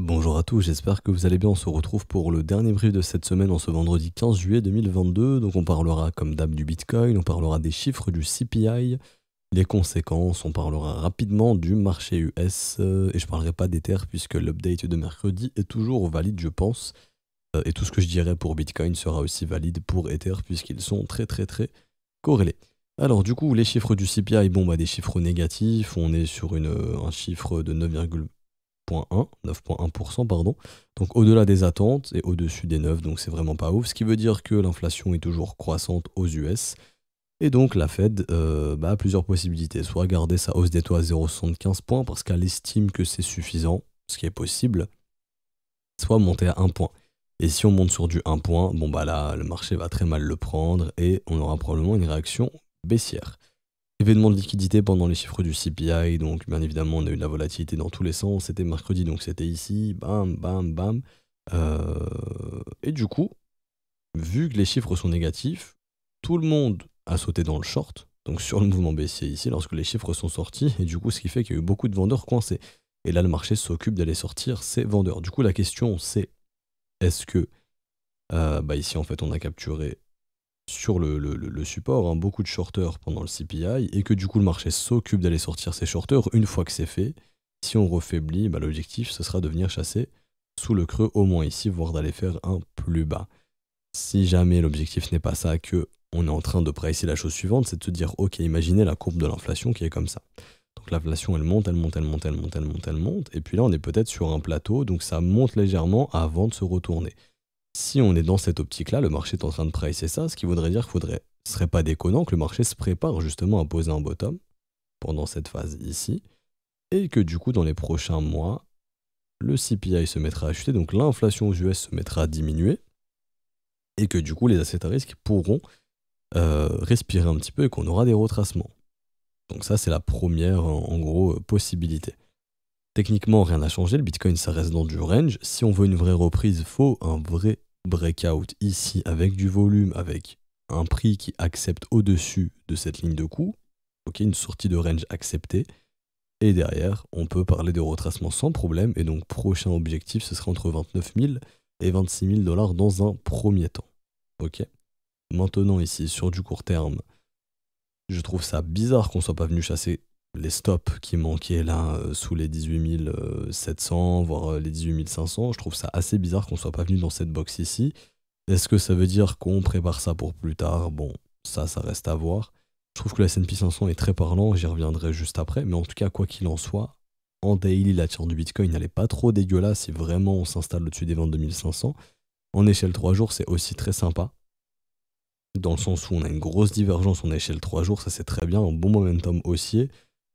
Bonjour à tous, j'espère que vous allez bien. On se retrouve pour le dernier brief de cette semaine en ce vendredi 15 juillet 2022. Donc on parlera comme d'hab du Bitcoin, on parlera des chiffres du CPI, les conséquences, on parlera rapidement du marché US et je parlerai pas d'Ether puisque l'update de mercredi est toujours valide je pense. Et tout ce que je dirai pour Bitcoin sera aussi valide pour Ether puisqu'ils sont très corrélés. Alors du coup les chiffres du CPI, bon bah des chiffres négatifs, on est sur un chiffre de 9,1%, pardon. Donc au-delà des attentes et au-dessus des 9, donc c'est vraiment pas ouf. Ce qui veut dire que l'inflation est toujours croissante aux US. Et donc la Fed a plusieurs possibilités. Soit garder sa hausse des taux à 0,75 points parce qu'elle estime que c'est suffisant, ce qui est possible, soit monter à 1 point. Et si on monte sur du 1 point, bon bah là, le marché va très mal le prendre et on aura probablement une réaction baissière. Événement de liquidité pendant les chiffres du CPI, donc bien évidemment on a eu de la volatilité dans tous les sens, c'était mercredi donc c'était ici, bam, bam, bam. Et du coup, vu que les chiffres sont négatifs, tout le monde a sauté dans le short, donc sur le mouvement baissier ici, lorsque les chiffres sont sortis, et du coup ce qui fait qu'il y a eu beaucoup de vendeurs coincés. Et là le marché s'occupe d'aller sortir ces vendeurs. Du coup la question c'est, est-ce que, ici en fait on a capturé sur le support, hein, beaucoup de shorters pendant le CPI, et que du coup le marché s'occupe d'aller sortir ces shorters. Une fois que c'est fait, si on refaiblit, l'objectif ce sera de venir chasser sous le creux au moins ici, voire d'aller faire un plus bas. Si jamais l'objectif n'est pas ça, que on est en train de pricer la chose suivante, c'est de se dire ok, imaginez la courbe de l'inflation qui est comme ça. Donc l'inflation elle monte, elle monte, et puis là on est peut-être sur un plateau, donc ça monte légèrement avant de se retourner. Si on est dans cette optique-là, le marché est en train de pricer ça, ce qui voudrait dire ce serait pas déconnant que le marché se prépare justement à poser un bottom pendant cette phase ici, et que du coup dans les prochains mois, le CPI se mettra à chuter, donc l'inflation aux US se mettra à diminuer, et que du coup les assets à risque pourront respirer un petit peu et qu'on aura des retracements. Donc ça c'est la première en gros possibilité. Techniquement rien n'a changé, le Bitcoin ça reste dans du range. Si on veut une vraie reprise, faut un vrai breakout ici avec du volume, avec un prix qui accepte au-dessus de cette ligne de coût, ok, une sortie de range acceptée, et derrière on peut parler de retracement sans problème, et donc prochain objectif ce sera entre 29 000 et 26 000 dollars dans un premier temps. Ok. Maintenant ici sur du court terme, je trouve ça bizarre qu'on soit pas venu chasser les stops qui manquaient là sous les 18 700, voire les 18 500. Je trouve ça assez bizarre qu'on soit pas venu dans cette box ici. Est-ce que ça veut dire qu'on prépare ça pour plus tard? Bon, ça reste à voir. Je trouve que le S&P 500 est très parlant, j'y reviendrai juste après, mais en tout cas, quoi qu'il en soit, en daily, la tire du Bitcoin, elle est pas trop dégueulasse si vraiment on s'installe au-dessus des 22 500. En échelle 3 jours, c'est aussi très sympa, dans le sens où on a une grosse divergence en échelle 3 jours, ça c'est très bien, un bon momentum haussier.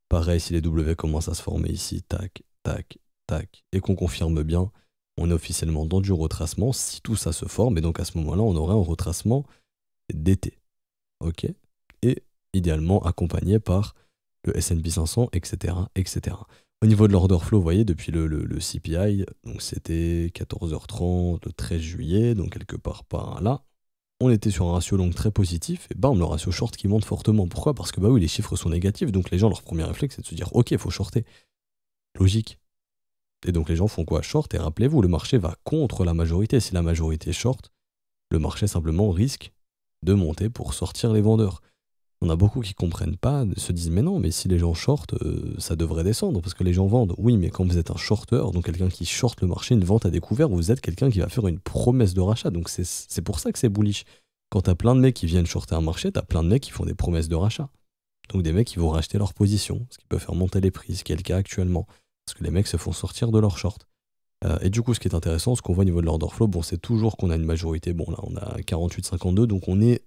Pareil, si les W commencent à se former ici, tac, tac, tac, et qu'on confirme bien, on est officiellement dans du retracement. Si tout ça se forme, et donc à ce moment-là, on aurait un retracement d'été. Ok. Et idéalement accompagné par le S&P 500, etc., etc. Au niveau de l'order flow, vous voyez, depuis le CPI, donc c'était 14h30 le 13 juillet, donc quelque part par là, on était sur un ratio long très positif, et bam, le ratio short qui monte fortement. Pourquoi? Parce que bah oui, les chiffres sont négatifs, donc les gens, leur premier réflexe, c'est de se dire, ok, il faut shorter. Logique. Et donc les gens font quoi? Short, et rappelez-vous, le marché va contre la majorité. Si la majorité short, le marché simplement risque de monter pour sortir les vendeurs. On a beaucoup qui comprennent pas, se disent mais non, mais si les gens shortent, ça devrait descendre parce que les gens vendent. Oui, mais quand vous êtes un shorter, donc quelqu'un qui short le marché, une vente à découvert, vous êtes quelqu'un qui va faire une promesse de rachat. Donc c'est pour ça que c'est bullish. Quand t'as plein de mecs qui viennent shorter un marché, t'as plein de mecs qui font des promesses de rachat. Donc des mecs qui vont racheter leur position, ce qui peut faire monter les prix, ce qui est le cas actuellement. Parce que les mecs se font sortir de leur short. Et du coup, ce qui est intéressant, ce qu'on voit au niveau de l'order flow, bon, c'est toujours qu'on a une majorité. Bon, là, on a 48-52, donc on est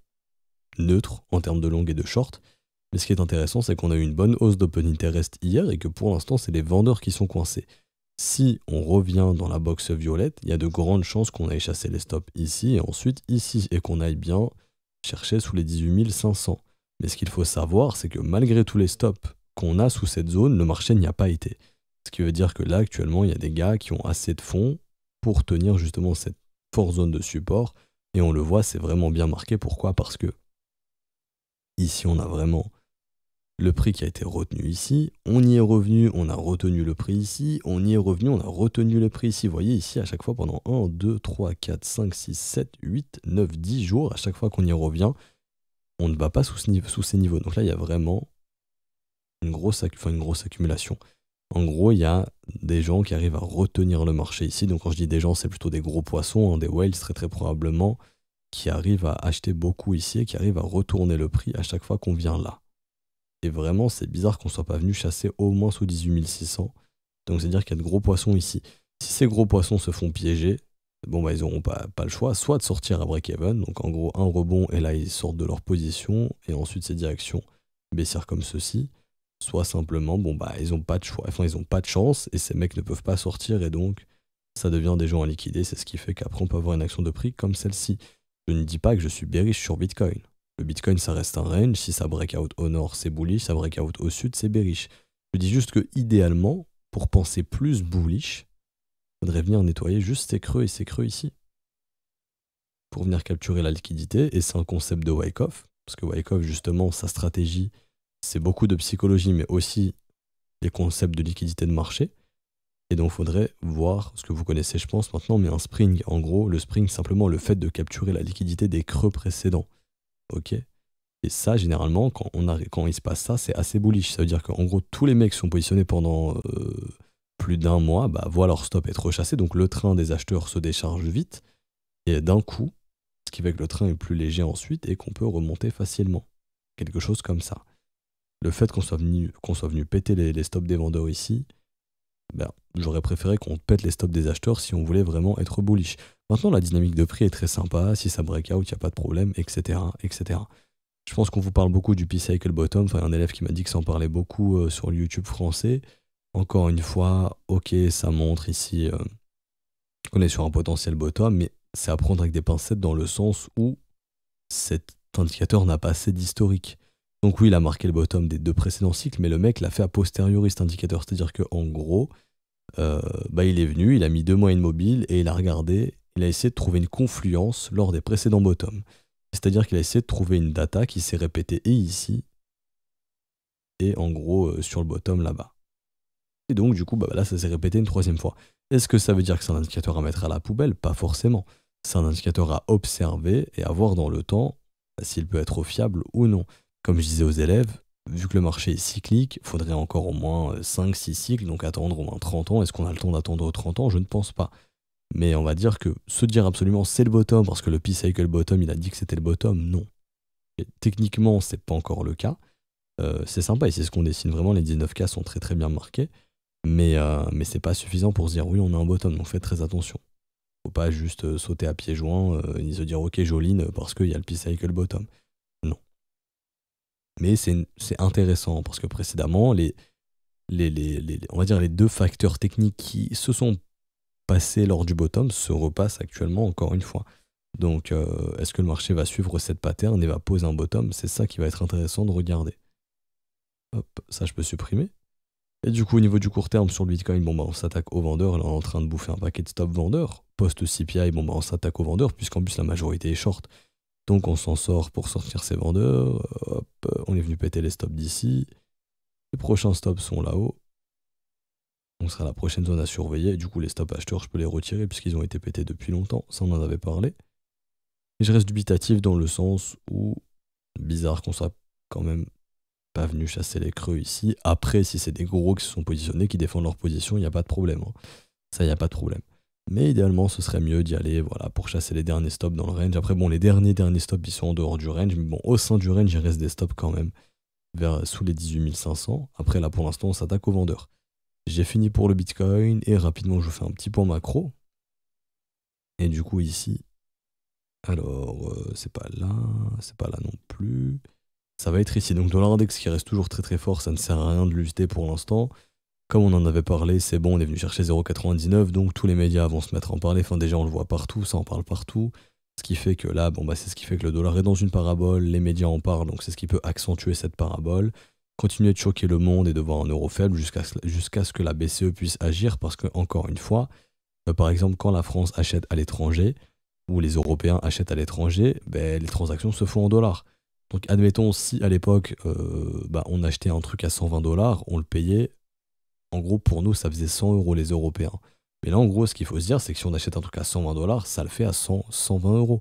neutre en termes de long et de short. Mais ce qui est intéressant, c'est qu'on a eu une bonne hausse d'open interest hier et que pour l'instant, c'est les vendeurs qui sont coincés. Si on revient dans la box violette, il y a de grandes chances qu'on aille chasser les stops ici et ensuite ici et qu'on aille bien chercher sous les 18 500. Mais ce qu'il faut savoir, c'est que malgré tous les stops qu'on a sous cette zone, le marché n'y a pas été. Ce qui veut dire que là, actuellement, il y a des gars qui ont assez de fonds pour tenir justement cette forte zone de support. Et on le voit, c'est vraiment bien marqué. Pourquoi? Parce que ici, on a vraiment le prix qui a été retenu ici, on y est revenu, on a retenu le prix ici, on y est revenu, on a retenu le prix ici. Vous voyez ici, à chaque fois pendant 1, 2, 3, 4, 5, 6, 7, 8, 9, 10 jours, à chaque fois qu'on y revient, on ne va pas sous ces niveaux. Donc là, il y a vraiment une grosse accumulation. En gros, il y a des gens qui arrivent à retenir le marché ici. Donc quand je dis des gens, c'est plutôt des gros poissons, des whales très probablement, qui arrivent à acheter beaucoup ici et qui arrivent à retourner le prix à chaque fois qu'on vient là. Et vraiment, c'est bizarre qu'on soit pas venu chasser au moins sous 18 600. Donc c'est-à-dire qu'il y a de gros poissons ici. Si ces gros poissons se font piéger, bon bah ils n'auront pas le choix, soit de sortir à break-even, donc en gros un rebond et là ils sortent de leur position et ensuite c'est direction baissière comme ceci, soit simplement bon bah ils n'ont pas de choix, enfin ils n'ont pas de chance et ces mecs ne peuvent pas sortir et donc ça devient des gens à liquider, c'est ce qui fait qu'après on peut avoir une action de prix comme celle-ci. Je ne dis pas que je suis bearish sur Bitcoin. Le Bitcoin ça reste un range, si ça break out au nord c'est bullish, ça break out au sud c'est bearish. Je dis juste que idéalement, pour penser plus bullish, il faudrait venir nettoyer juste ces creux et ces creux ici pour venir capturer la liquidité. Et c'est un concept de Wyckoff, parce que Wyckoff, justement, sa stratégie, c'est beaucoup de psychologie, mais aussi les concepts de liquidité de marché. Et donc, il faudrait voir ce que vous connaissez, je pense, maintenant, mais un spring. En gros, le spring, simplement le fait de capturer la liquidité des creux précédents. Ok. Et ça, généralement, quand il se passe ça, c'est assez bullish. Ça veut dire qu'en gros, tous les mecs sont positionnés pendant plus d'un mois, bah, voient leur stop être rechassé. Donc le train des acheteurs se décharge vite. Et d'un coup, ce qui fait que le train est plus léger ensuite et qu'on peut remonter facilement. Quelque chose comme ça. Le fait qu'on soit venu péter les stops des vendeurs ici, ben, j'aurais préféré qu'on pète les stops des acheteurs si on voulait vraiment être bullish. Maintenant, la dynamique de prix est très sympa. Si ça break out, il n'y a pas de problème, etc., etc. Je pense qu'on vous parle beaucoup du P-Cycle Bottom. Enfin, il y a un élève qui m'a dit que ça en parlait beaucoup sur le YouTube français. Encore une fois, ok, ça montre ici qu'on est sur un potentiel bottom, mais c'est à prendre avec des pincettes dans le sens où cet indicateur n'a pas assez d'historique. Donc oui, il a marqué le bottom des 2 précédents cycles, mais le mec l'a fait a posteriori cet indicateur. C'est-à-dire qu'en gros, bah, il est venu, il a mis 2 mois immobile et il a regardé, il a essayé de trouver une confluence lors des précédents bottoms. C'est-à-dire qu'il a essayé de trouver une data qui s'est répétée et ici, et en gros sur le bottom là-bas. Et donc du coup, bah, là ça s'est répété une 3e fois. Est-ce que ça veut dire que c'est un indicateur à mettre à la poubelle? Pas forcément. C'est un indicateur à observer et à voir dans le temps s'il peut être fiable ou non. Comme je disais aux élèves, vu que le marché est cyclique, il faudrait encore au moins 5-6 cycles, donc attendre au moins 30 ans. Est-ce qu'on a le temps d'attendre 30 ans? Je ne pense pas. Mais on va dire que se dire absolument c'est le bottom, parce que le P-Cycle Bottom, il a dit que c'était le bottom, non. Et techniquement, c'est pas encore le cas. C'est sympa et c'est ce qu'on dessine vraiment, les 19K sont très bien marqués. Mais c'est pas suffisant pour se dire oui, on a un bottom, donc faites très attention. Faut pas juste sauter à pieds joints et se dire ok, j'all-in parce qu'il y a le P-Cycle Bottom. Non. Mais c'est intéressant parce que précédemment, on va dire les 2 facteurs techniques qui se sont passés lors du bottom se repassent actuellement encore une fois. Donc est-ce que le marché va suivre cette pattern et va poser un bottom? C'est ça qui va être intéressant de regarder. Hop, ça je peux supprimer. Et du coup, au niveau du court terme sur le Bitcoin, bon, bah, on s'attaque aux vendeurs. Là, on est en train de bouffer un paquet de stop vendeurs. Post-CPI, bon, bah, on s'attaque aux vendeurs, puisqu'en plus, la majorité est short. Donc, on s'en sort pour sortir ces vendeurs. Hop, on est venu péter les stops d'ici. Les prochains stops sont là-haut. Donc, ce sera la prochaine zone à surveiller. Et du coup, les stops acheteurs, je peux les retirer, puisqu'ils ont été pétés depuis longtemps. Ça, on en avait parlé. Et je reste dubitatif dans le sens où, bizarre qu'on soit quand même pas venu chasser les creux ici. Après, si c'est des gros qui se sont positionnés, qui défendent leur position, il n'y a pas de problème. Hein. Ça, il n'y a pas de problème. Mais idéalement, ce serait mieux d'y aller voilà, pour chasser les derniers stops dans le range. Après, bon, les derniers stops, ils sont en dehors du range. Mais bon, au sein du range, il reste des stops quand même sous les 18 500. Après, là, pour l'instant, on s'attaque aux vendeurs. J'ai fini pour le Bitcoin et rapidement, je vous fais un petit point macro. Et du coup, ici, alors, c'est pas là non plus. Ça va être ici. Donc dollar index qui reste toujours très fort, ça ne sert à rien de lutter pour l'instant. Comme on en avait parlé, c'est bon, on est venu chercher 0,99, donc tous les médias vont se mettre à en parler. Enfin déjà on le voit partout, ça en parle partout. Ce qui fait que là, bon bah c'est ce qui fait que le dollar est dans une parabole, les médias en parlent, donc c'est ce qui peut accentuer cette parabole. Continuer de choquer le monde et de voir un euro faible jusqu'à ce que la BCE puisse agir, parce que encore une fois, par exemple quand la France achète à l'étranger, ou les Européens achètent à l'étranger, ben, les transactions se font en dollars. Donc admettons, si à l'époque, bah, on achetait un truc à 120 $, on le payait, en gros pour nous ça faisait 100 € les Européens. Mais là en gros ce qu'il faut se dire c'est que si on achète un truc à 120 $, ça le fait à 100, 120 €.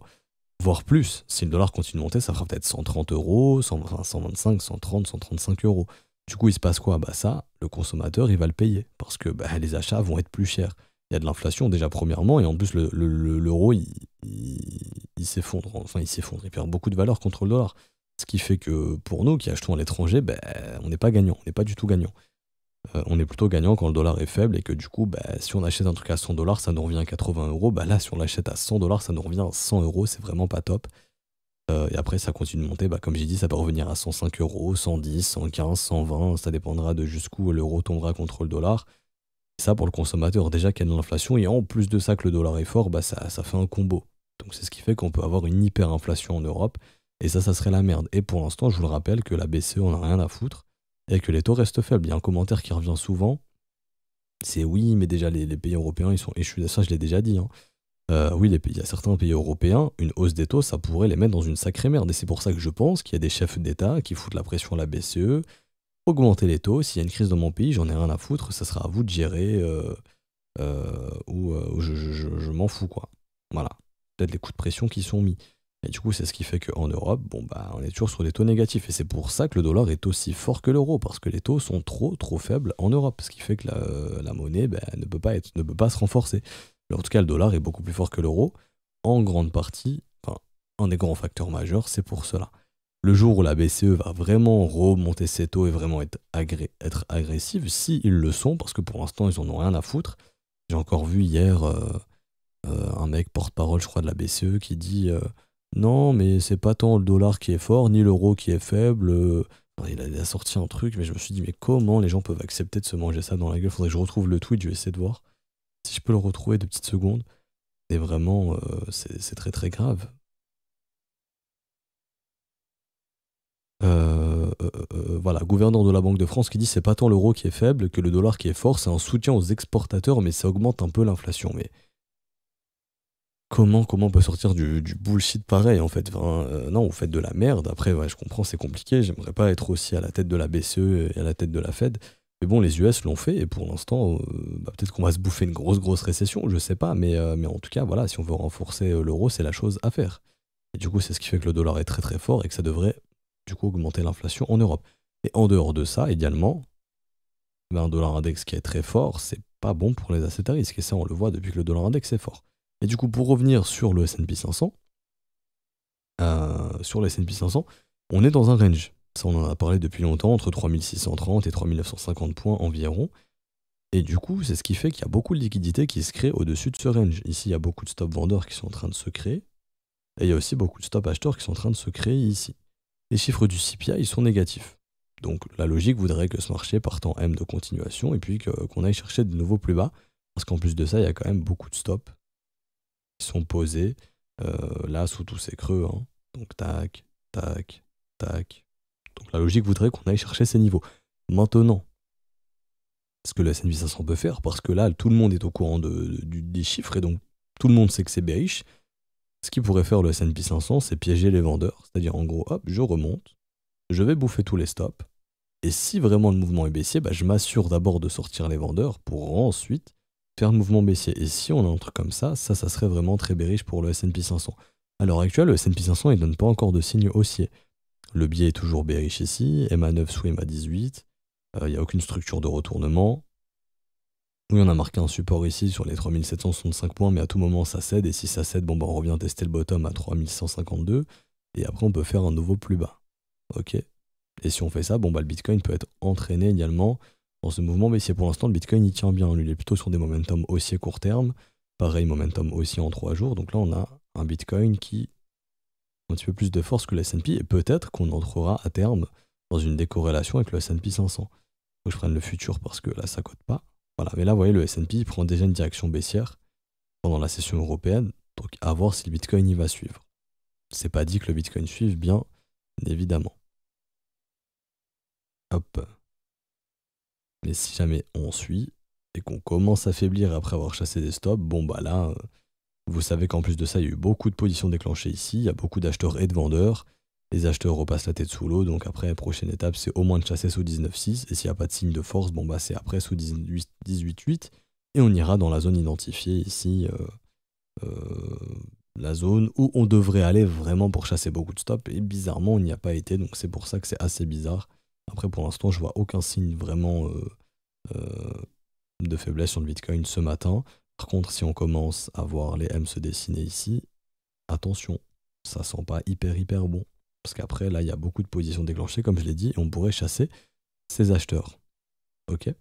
Voire plus, si le dollar continue de monter, ça fera peut-être 130 €, 100, enfin 125, 130, 135 €. Du coup, il se passe quoi? Bah ça, le consommateur, il va le payer, parce que bah, les achats vont être plus chers. Il y a de l'inflation déjà premièrement, et en plus l'euro, il s'effondre, enfin il s'effondre, il perd beaucoup de valeur contre le dollar. Ce qui fait que pour nous qui achetons à l'étranger, ben, on n'est pas gagnant, on n'est pas du tout gagnant. On est plutôt gagnant quand le dollar est faible et que du coup, bah, si on achète un truc à 100 $, ça nous revient à 80 €. Bah là, si on l'achète à 100 $, ça nous revient à 100 €, c'est vraiment pas top. Et après, ça continue de monter. Bah, comme j'ai dit, ça peut revenir à 105 €, 110, 115, 120. Ça dépendra de jusqu'où l'euro tombera contre le dollar. Et ça, pour le consommateur, déjà qu'il y a de l'inflation, et en plus de ça que le dollar est fort, bah, ça fait un combo. Donc c'est ce qui fait qu'on peut avoir une hyperinflation en Europe. Et ça serait la merde. Et pour l'instant, je vous le rappelle que la BCE, on n'a rien à foutre. Et que les taux restent faibles. Il y a un commentaire qui revient souvent. C'est oui, mais déjà les pays européens, ils sont échus. Ça, je l'ai déjà dit, hein. Oui, il y a certains pays européens, une hausse des taux, ça pourrait les mettre dans une sacrée merde. Et c'est pour ça que je pense qu'il y a des chefs d'État qui foutent la pression à la BCE, augmenter les taux. S'il y a une crise dans mon pays, j'en ai rien à foutre, ça sera à vous de gérer, ou je m'en fous, quoi. Voilà. Peut-être les coups de pression qui sont mis. Et du coup, c'est ce qui fait qu'en Europe, bon, bah, on est toujours sur des taux négatifs. Et c'est pour ça que le dollar est aussi fort que l'euro, parce que les taux sont trop faibles en Europe. Ce qui fait que la monnaie, bah, ne peut pas se renforcer. Mais en tout cas, le dollar est beaucoup plus fort que l'euro, en grande partie, enfin, un des grands facteurs majeurs, c'est pour cela. Le jour où la BCE va vraiment remonter ses taux et vraiment être agressive, si ils le sont, parce que pour l'instant, ils en ont rien à foutre. J'ai encore vu hier un mec porte-parole, je crois, de la BCE qui dit non, mais c'est pas tant le dollar qui est fort, ni l'euro qui est faible. Enfin, il a sorti un truc, mais je me suis dit, mais comment les gens peuvent accepter de se manger ça dans la gueule? Faudrait que je retrouve le tweet, je vais essayer de voir. Si je peux le retrouver de petites secondes. Et vraiment, c'est très grave. Voilà, gouverneur de la Banque de France qui dit c'est pas tant l'euro qui est faible que le dollar qui est fort, c'est un soutien aux exportateurs, mais ça augmente un peu l'inflation. Mais comment on peut sortir du bullshit pareil en fait? Enfin, non, vous faites de la merde. Après, ouais, je comprends, c'est compliqué. J'aimerais pas être aussi à la tête de la BCE et à la tête de la Fed. Mais bon, les US l'ont fait et pour l'instant, bah, peut-être qu'on va se bouffer une grosse récession, je sais pas. Mais en tout cas, voilà, si on veut renforcer l'euro, c'est la chose à faire. Et du coup, c'est ce qui fait que le dollar est très fort et que ça devrait du coup augmenter l'inflation en Europe. Et en dehors de ça, également, ben, un dollar index qui est très fort, c'est pas bon pour les assets à risque. Et ça, on le voit depuis que le dollar index est fort. Et du coup, pour revenir sur le S&P 500, on est dans un range. Ça, on en a parlé depuis longtemps, entre 3630 et 3950 points environ. Et du coup, c'est ce qui fait qu'il y a beaucoup de liquidités qui se créent au-dessus de ce range. Ici, il y a beaucoup de stop vendeurs qui sont en train de se créer. Et il y a aussi beaucoup de stop acheteurs qui sont en train de se créer ici. Les chiffres du CPI ils sont négatifs. Donc la logique voudrait que ce marché parte en M de continuation et puis qu'on aille chercher de nouveau plus bas. Parce qu'en plus de ça, il y a quand même beaucoup de stops qui sont posés là sous tous ces creux, hein. Donc tac, tac, tac. Donc la logique voudrait qu'on aille chercher ces niveaux. Maintenant, ce que le S&P 500 peut faire, parce que là, tout le monde est au courant des chiffres et donc tout le monde sait que c'est bearish. Ce qui pourrait faire le S&P 500, c'est piéger les vendeurs. C'est-à-dire, en gros, hop, je remonte, je vais bouffer tous les stops. Et si vraiment le mouvement est baissier, bah, je m'assure d'abord de sortir les vendeurs pour ensuite faire le mouvement baissier. Et si on a un truc comme ça serait vraiment très bearish pour le S&P 500. À l'heure actuelle, le S&P 500, il donne pas encore de signe haussier. Le biais est toujours bearish ici, MA9 sous MA18. Il n'y a aucune structure de retournement. Oui, on a marqué un support ici sur les 3765 points, mais à tout moment ça cède, et si ça cède, bon, bah, on revient tester le bottom à 3152, et après on peut faire un nouveau plus bas. Ok. Et si on fait ça, bon, bah, le Bitcoin peut être entraîné également dans ce mouvement, mais si pour l'instant le Bitcoin il tient bien, lui il est plutôt sur des momentum haussiers court terme, pareil momentum haussier en 3 jours, donc là on a un Bitcoin qui a un petit peu plus de force que le S&P, et peut-être qu'on entrera à terme dans une décorrélation avec le S&P 500. Faut que je prenne le futur parce que là ça cote pas. Voilà, mais là, vous voyez, le S&P prend déjà une direction baissière pendant la session européenne, donc à voir si le Bitcoin y va suivre. C'est pas dit que le Bitcoin suive, bien évidemment. Hop. Mais si jamais on suit et qu'on commence à faiblir après avoir chassé des stops, bon bah là, vous savez qu'en plus de ça, il y a eu beaucoup de positions déclenchées ici, il y a beaucoup d'acheteurs et de vendeurs, les acheteurs repassent la tête sous l'eau. Donc après, prochaine étape, c'est au moins de chasser sous 19,6. Et s'il n'y a pas de signe de force, bon bah c'est après sous 18,8. Et on ira dans la zone identifiée ici, la zone où on devrait aller vraiment pour chasser beaucoup de stops. Et bizarrement, on n'y a pas été. Donc c'est pour ça que c'est assez bizarre. Après, pour l'instant, je vois aucun signe vraiment de faiblesse sur le Bitcoin ce matin. Par contre, si on commence à voir les M se dessiner ici, attention, ça sent pas hyper bon. Parce qu'après, là, il y a beaucoup de positions déclenchées, comme je l'ai dit, et on pourrait chasser ces acheteurs. Ok.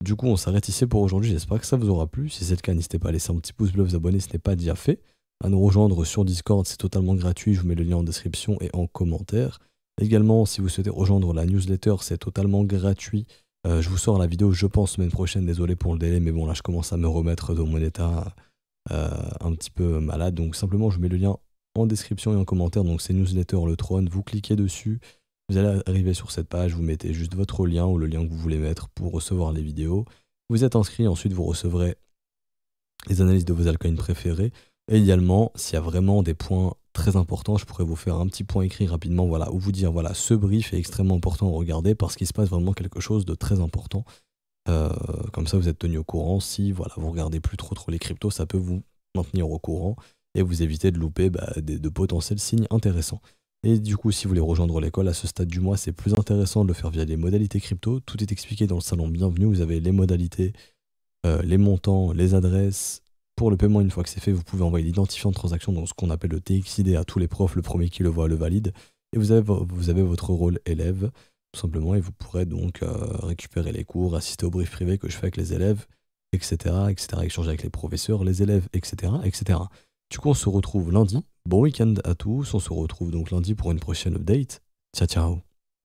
Du coup, on s'arrête ici pour aujourd'hui. J'espère que ça vous aura plu. Si c'est le cas, n'hésitez pas à laisser un petit pouce bleu, vous abonner si ce n'est pas déjà fait. À nous rejoindre sur Discord, c'est totalement gratuit. Je vous mets le lien en description et en commentaire. Également, si vous souhaitez rejoindre la newsletter, c'est totalement gratuit. Je vous sors la vidéo, je pense, semaine prochaine. Désolé pour le délai, mais bon, là, je commence à me remettre de mon état un petit peu malade. Donc, simplement, je vous mets le lien en description et en commentaire. Donc, c'est newsletter Le Trône. Vous cliquez dessus. Vous allez arriver sur cette page. Vous mettez juste votre lien ou le lien que vous voulez mettre pour recevoir les vidéos. Vous êtes inscrit. Ensuite, vous recevrez les analyses de vos altcoins préférés. Et également, s'il y a vraiment des points très importants, je pourrais vous faire un petit point écrit rapidement, voilà, où vous dire, voilà, ce brief est extrêmement important à regarder parce qu'il se passe vraiment quelque chose de très important. Comme ça, vous êtes tenu au courant. Si voilà, vous regardez plus trop les cryptos, ça peut vous maintenir au courant et vous éviter de louper de potentiels signes intéressants. Et du coup, si vous voulez rejoindre l'école à ce stade du mois, c'est plus intéressant de le faire via les modalités crypto. Tout est expliqué dans le salon Bienvenue. Vous avez les modalités, les montants, les adresses. Pour le paiement, une fois que c'est fait, vous pouvez envoyer l'identifiant de transaction, donc ce qu'on appelle le TXID à tous les profs. Le premier qui le voit le valide. Et vous avez votre rôle élève, tout simplement, et vous pourrez donc récupérer les cours, assister au brief privé que je fais avec les élèves, etc., échanger avec les professeurs, les élèves, etc. Du coup, on se retrouve lundi. Bon week-end à tous. On se retrouve donc lundi pour une prochaine update. Ciao, ciao.